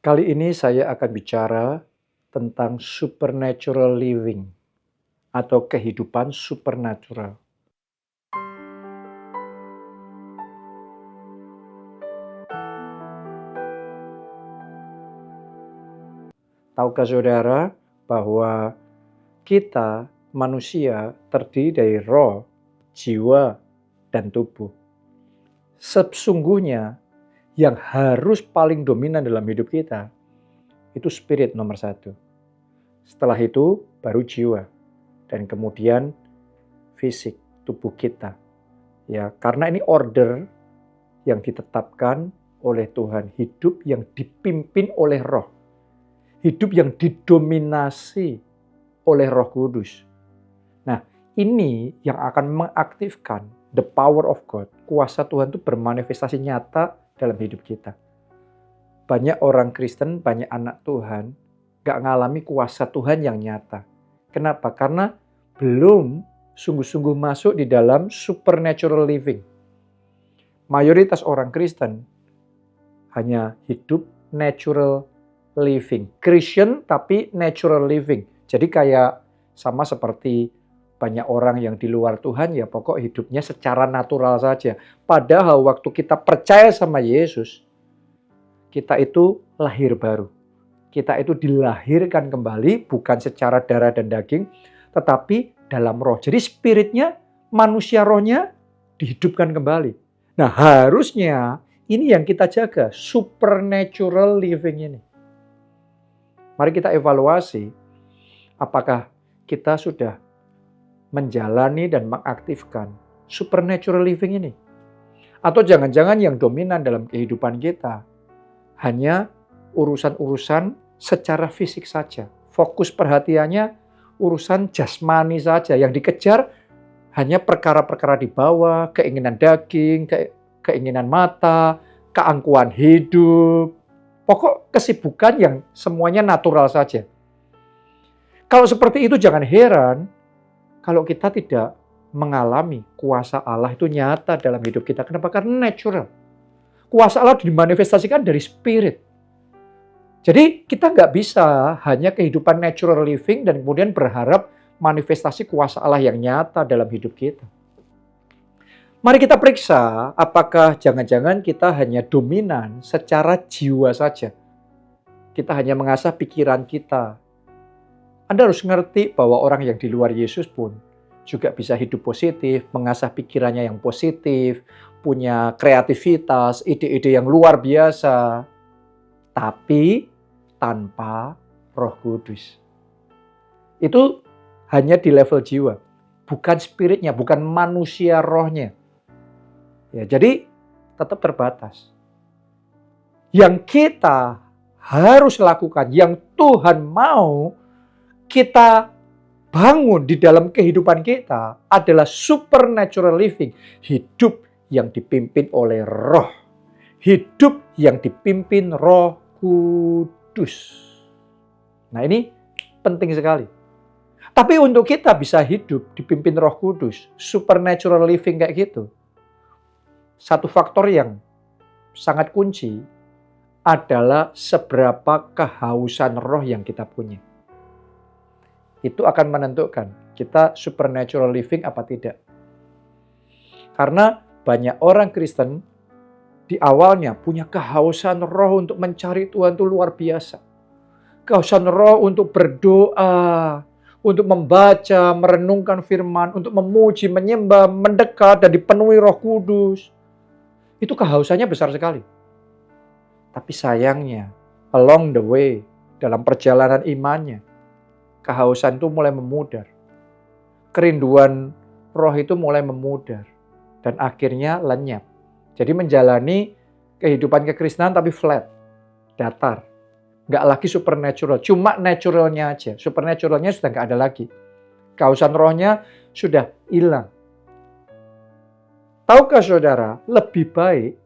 Kali ini saya akan bicara tentang supernatural living atau kehidupan supernatural. Tahukah saudara bahwa kita manusia terdiri dari roh, jiwa, dan tubuh. Sesungguhnya yang harus paling dominan dalam hidup kita itu spirit nomor satu. Setelah itu baru jiwa dan kemudian fisik tubuh kita. Ya, karena ini order yang ditetapkan oleh Tuhan, hidup yang dipimpin oleh Roh. Hidup yang didominasi oleh Roh Kudus. Nah, ini yang akan mengaktifkan the power of God. Kuasa Tuhan itu bermanifestasi nyata dalam hidup kita. Banyak orang Kristen, banyak anak Tuhan, gak ngalami kuasa Tuhan yang nyata. Kenapa? Karena belum sungguh-sungguh masuk di dalam supernatural living. Mayoritas orang Kristen hanya hidup natural living. Christian tapi natural living. Jadi kayak sama seperti banyak orang yang di luar Tuhan, ya pokok hidupnya secara natural saja. Padahal waktu kita percaya sama Yesus, kita itu lahir baru. Kita itu dilahirkan kembali, bukan secara darah dan daging, tetapi dalam roh. Jadi spiritnya, manusia rohnya dihidupkan kembali. Nah, harusnya ini yang kita jaga, supernatural living ini. Mari kita evaluasi apakah kita sudah menjalani dan mengaktifkan supernatural living ini. Atau jangan-jangan yang dominan dalam kehidupan kita hanya urusan-urusan secara fisik saja. Fokus perhatiannya urusan jasmani saja. Yang dikejar hanya perkara-perkara di bawah, keinginan daging, keinginan mata, keangkuhan hidup. Pokok kesibukan yang semuanya natural saja. Kalau seperti itu jangan heran kalau kita tidak mengalami kuasa Allah itu nyata dalam hidup kita. Kenapa? Karena natural. Kuasa Allah dimanifestasikan dari spirit. Jadi kita nggak bisa hanya kehidupan natural living dan kemudian berharap manifestasi kuasa Allah yang nyata dalam hidup kita. Mari kita periksa apakah jangan-jangan kita hanya dominan secara jiwa saja. Kita hanya mengasah pikiran kita. Anda harus ngerti bahwa orang yang di luar Yesus pun juga bisa hidup positif, mengasah pikirannya yang positif, punya kreativitas, ide-ide yang luar biasa. Tapi tanpa Roh Kudus. Itu hanya di level jiwa, bukan spiritnya, bukan manusia rohnya. Ya, jadi tetap terbatas. Yang kita harus lakukan, yang Tuhan mau kita bangun di dalam kehidupan kita adalah supernatural living. Hidup yang dipimpin oleh Roh. Hidup yang dipimpin Roh Kudus. Nah, ini penting sekali. Tapi untuk kita bisa hidup dipimpin Roh Kudus, supernatural living kayak gitu, satu faktor yang sangat kunci adalah seberapa kehausan roh yang kita punya. Itu akan menentukan kita supernatural living apa tidak. Karena banyak orang Kristen di awalnya punya kehausan roh untuk mencari Tuhan itu luar biasa. Kehausan roh untuk berdoa, untuk membaca, merenungkan firman, untuk memuji, menyembah, mendekat, dan dipenuhi Roh Kudus. Itu kehausannya besar sekali. Tapi sayangnya, along the way, dalam perjalanan imannya, kehausan itu mulai memudar. Kerinduan roh itu mulai memudar. Dan akhirnya lenyap. Jadi menjalani kehidupan kekristenan tapi flat, datar. Nggak lagi supernatural, cuma naturalnya aja. Supernaturalnya sudah nggak ada lagi. Kehausan rohnya sudah hilang. Tahukah saudara, lebih baik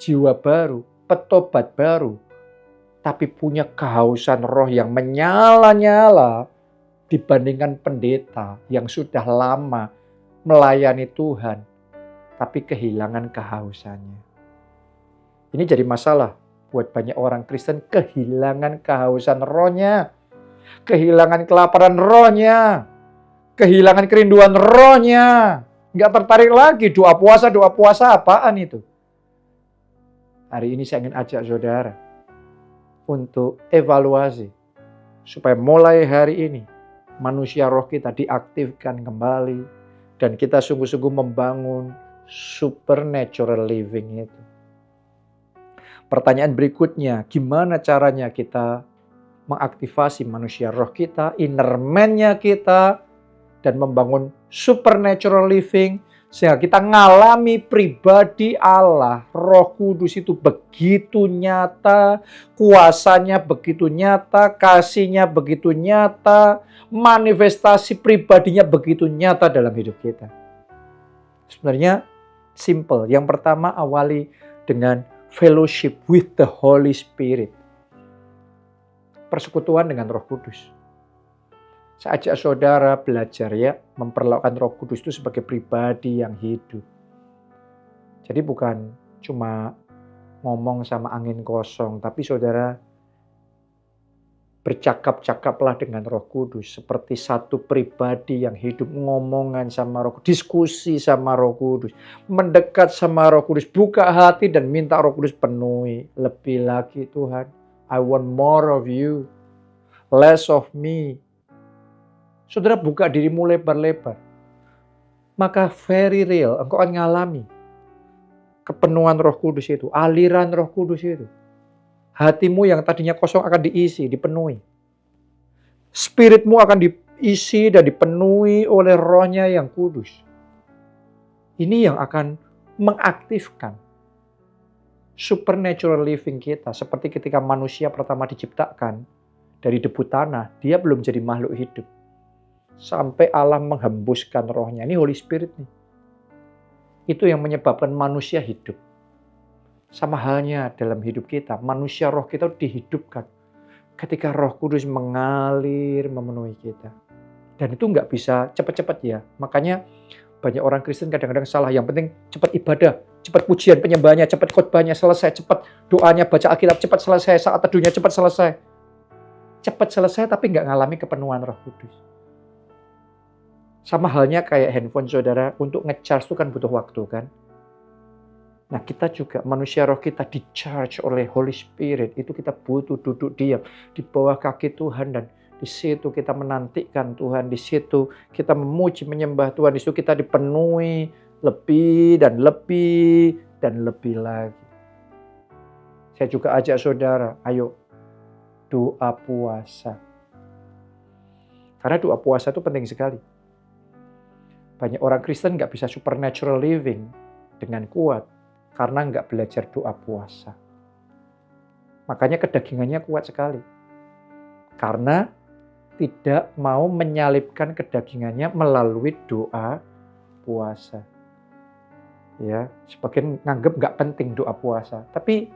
jiwa baru, petobat baru, tapi punya kehausan roh yang menyala-nyala dibandingkan pendeta yang sudah lama melayani Tuhan, tapi kehilangan kehausannya. Ini jadi masalah membuat banyak orang Kristen kehilangan kehausan rohnya, kehilangan kelaparan rohnya, kehilangan kerinduan rohnya. Nggak tertarik lagi doa puasa apaan itu. Hari ini saya ingin ajak saudara untuk evaluasi. Supaya mulai hari ini manusia roh kita diaktifkan kembali. Dan kita sungguh-sungguh membangun supernatural living itu. Pertanyaan berikutnya, gimana caranya kita mengaktifasi manusia roh kita, inner man-nya kita, dan membangun supernatural living, sehingga kita ngalami pribadi Allah. Roh Kudus itu begitu nyata, kuasanya begitu nyata, kasihnya begitu nyata, manifestasi pribadinya begitu nyata dalam hidup kita. Sebenarnya simple. Yang pertama, awali dengan fellowship with the Holy Spirit. Persekutuan dengan Roh Kudus. Saya ajak saudara belajar ya, memperlakukan Roh Kudus itu sebagai pribadi yang hidup. Jadi bukan cuma ngomong sama angin kosong, tapi saudara bercakap-cakaplah dengan Roh Kudus seperti satu pribadi yang hidup, ngomongan sama Roh Kudus, diskusi sama Roh Kudus, mendekat sama Roh Kudus, buka hati dan minta Roh Kudus penuhi. Lebih lagi Tuhan, I want more of you, less of me. Saudara buka dirimu lebar-lebar, maka very real engkau akan mengalami kepenuhan Roh Kudus itu, aliran Roh Kudus itu. Hatimu yang tadinya kosong akan diisi, dipenuhi. Spiritmu akan diisi dan dipenuhi oleh Rohnya yang kudus. Ini yang akan mengaktifkan supernatural living kita. Seperti ketika manusia pertama diciptakan dari debu tanah, dia belum jadi makhluk hidup. Sampai Allah menghembuskan rohnya. Ini Holy Spirit nih. Itu yang menyebabkan manusia hidup. Sama halnya dalam hidup kita, manusia roh kita dihidupkan. Ketika Roh Kudus mengalir memenuhi kita. Dan itu nggak bisa cepat-cepat ya. Makanya banyak orang Kristen kadang-kadang salah. Yang penting cepat ibadah, cepat pujian penyembahnya, cepat khotbahnya selesai, cepat doanya baca Alkitab, cepat selesai, saat teduhnya cepat selesai. Cepat selesai tapi nggak ngalami kepenuhan Roh Kudus. Sama halnya kayak handphone saudara, untuk nge-charge itu kan butuh waktu kan. Nah kita juga, manusia roh kita di-charge oleh Holy Spirit, itu kita butuh duduk diam di bawah kaki Tuhan, dan di situ kita menantikan Tuhan, di situ kita memuji, menyembah Tuhan, di situ kita dipenuhi lebih dan lebih dan lebih lagi. Saya juga ajak saudara, ayo doa puasa. Karena doa puasa itu penting sekali. Banyak orang Kristen nggak bisa supernatural living dengan kuat karena nggak belajar doa puasa. Makanya kedagingannya kuat sekali. Karena tidak mau menyalipkan kedagingannya melalui doa puasa. Ya, sebagian nganggep nggak penting doa puasa. Tapi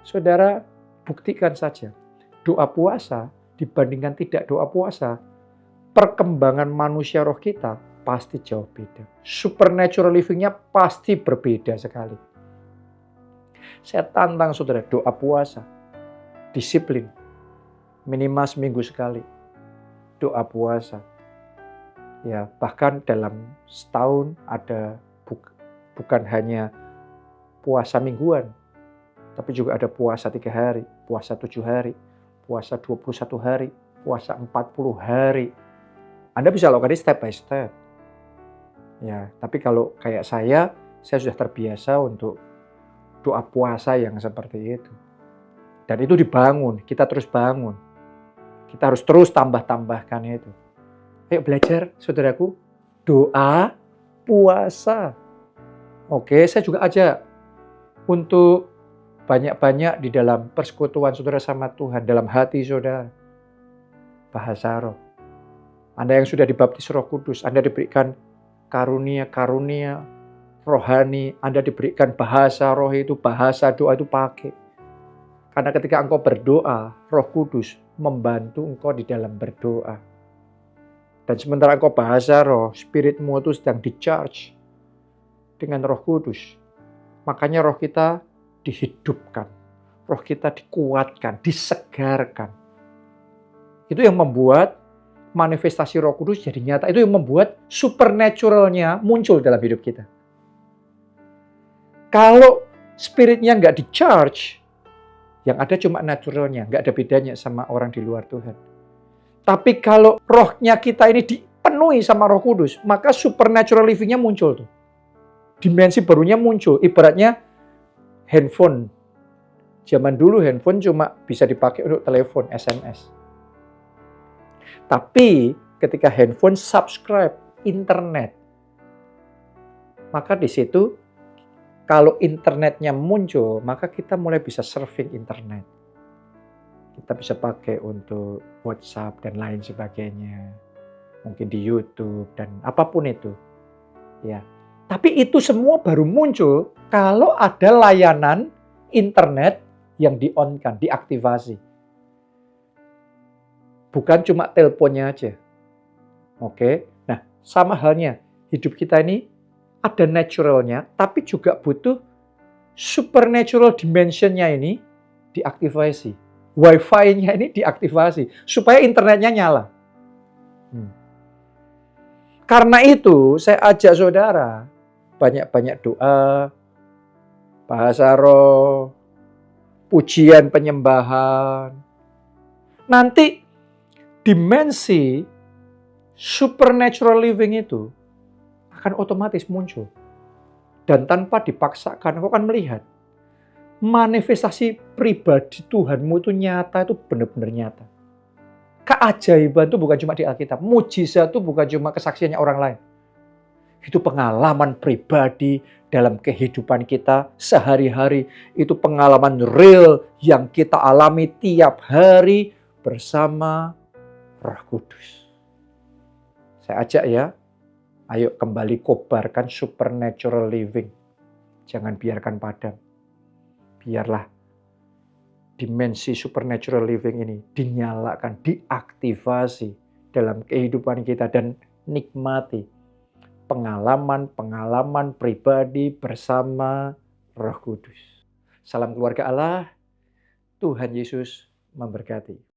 saudara buktikan saja, doa puasa dibandingkan tidak doa puasa, perkembangan manusia roh kita pasti jauh beda. Supernatural living-nya pasti berbeda sekali. Saya tantang saudara, doa puasa, disiplin, minimal seminggu sekali. Doa puasa. Ya, bahkan dalam setahun ada bukan hanya puasa mingguan, tapi juga ada puasa 3 hari, puasa 7 hari, puasa 21 hari, puasa 40 hari. Anda bisa lakukan ini step by step. Ya, tapi kalau kayak saya sudah terbiasa untuk doa puasa yang seperti itu. Dan itu dibangun, kita terus bangun. Kita harus terus tambah-tambahkan itu. Ayo belajar, saudaraku, doa puasa. Oke, saya juga ajak untuk banyak-banyak di dalam persekutuan saudara sama Tuhan, dalam hati saudara. Bahasa roh. Anda yang sudah dibaptis Roh Kudus, Anda diberikan karunia-karunia rohani, Anda diberikan bahasa roh itu, bahasa doa itu pakai. Karena ketika engkau berdoa, Roh Kudus membantu engkau di dalam berdoa. Dan sementara engkau bahasa roh, spiritmu itu sedang di-charge dengan Roh Kudus. Makanya roh kita dihidupkan. roh kita dikuatkan, disegarkan. Itu yang membuat manifestasi Roh Kudus jadi nyata. Itu yang membuat supernatural-nya muncul dalam hidup kita. Kalau spiritnya nggak di-charge, yang ada cuma naturalnya, nggak ada bedanya sama orang di luar Tuhan. Tapi kalau rohnya kita ini dipenuhi sama Roh Kudus, maka supernatural living-nya muncul tuh. Dimensi barunya muncul. Ibaratnya handphone. Zaman dulu handphone cuma bisa dipakai untuk telepon, SMS. Tapi ketika handphone subscribe internet, maka di situ kalau internetnya muncul, maka kita mulai bisa surfing internet. Kita bisa pakai untuk WhatsApp dan lain sebagainya. Mungkin di YouTube dan apapun itu. Ya. Tapi itu semua baru muncul kalau ada layanan internet yang di-on-kan, diaktifasi. Bukan cuma teleponnya aja. Oke. Nah, sama halnya hidup kita ini ada naturalnya, tapi juga butuh supernatural dimensionnya ini diaktifasi. Wi-Fi-nya ini diaktifasi supaya internetnya nyala. Karena itu, saya ajak saudara banyak-banyak doa, bahasa roh, pujian penyembahan. Nanti dimensi supernatural living itu akan otomatis muncul. Dan tanpa dipaksakan, kau akan melihat manifestasi pribadi Tuhanmu itu nyata, itu benar-benar nyata. Keajaiban itu bukan cuma di Alkitab. Mujizat itu bukan cuma kesaksiannya orang lain. Itu pengalaman pribadi dalam kehidupan kita sehari-hari. Itu pengalaman real yang kita alami tiap hari bersama Roh Kudus. Saya ajak ya, ayo kembali kobarkan supernatural living. Jangan biarkan padam. Biarlah dimensi supernatural living ini dinyalakan, diaktifasi dalam kehidupan kita dan nikmati pengalaman-pengalaman pribadi bersama Roh Kudus. Salam keluarga Allah, Tuhan Yesus memberkati.